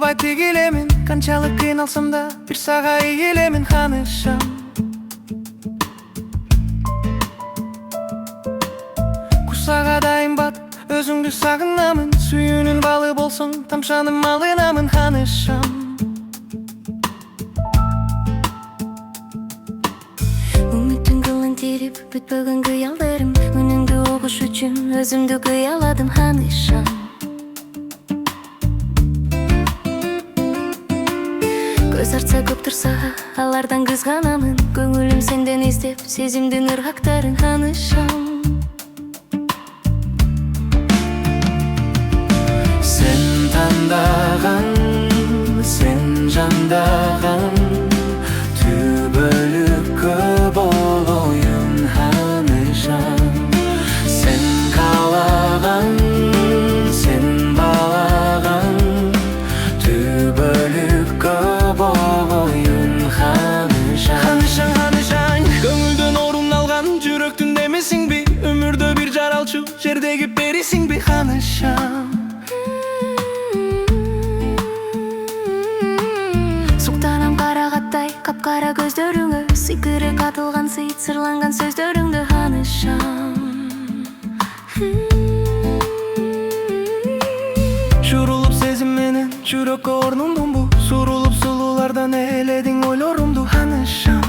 болбай тигилемин, канчалык кыйналсам да бир сага ийилемин ханышам. Курсага дайым батып, өзүңдү сагынамын, сүйүүнүн балы болсоң, тамшанып малынамын ханышам. Үмүттүн кылын терип, бүтпөгөн кыялдарым, үнүңдү угуш үчүн өзүмдү кыяладым ханышам. Көз артса көп турса, алардан кызганамын, көңүлүм сенден издеп, сезимдин ыргактарын ханышам. Сен тандаган, сен жандаган, түбөлүккө болоюн ханышам. Сен каалаган, сен баалаган, түбөлүккө болоюн ханышам. Ханышаң, ханышаң, көңүлдөн орун алган, жүрөктүн демесиңби, өмүрдө бир жаралчу, жердеги перисиңби ханышам. Суктанам карагаттай, капкара көздөрүңө, сыйкыры катылган сыйт, сырланган сөздөрүңдү ханышам. Журулуп сезим менен, жүрөккө орнундумбу, сурулуп сулуулардан ээледиң ойлорумду ханышам.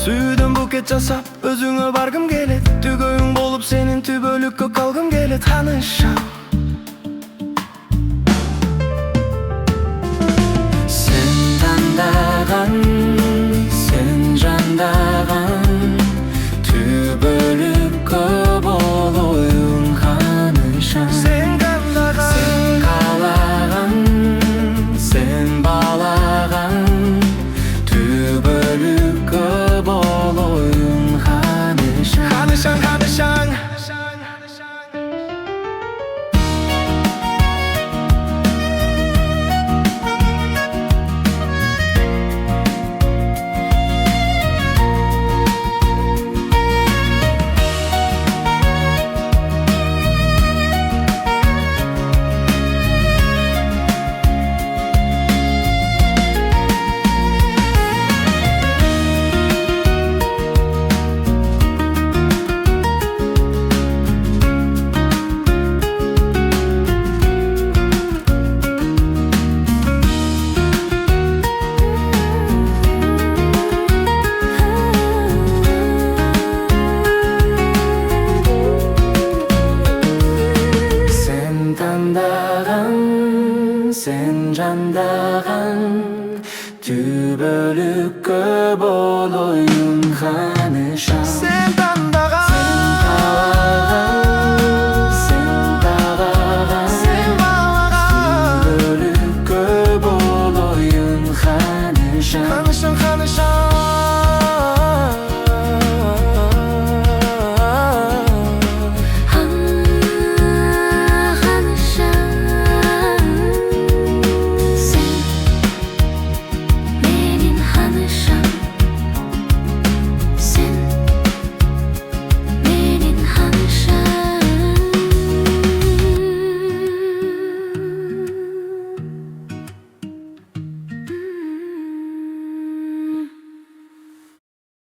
Сүйүүдөн букет жасап, өзүңө баргым келет, түгөйүң болуп сенин түбөлүккө калгым келет ханышам. Сен жандаган, түбөлүккө болоюн ханышам. Сен каалаган, сен баалаган, түбөлүккө болоюн ханышам. Ханышаң, ханышаң. Сен жандаган, түбөлүккө болоюн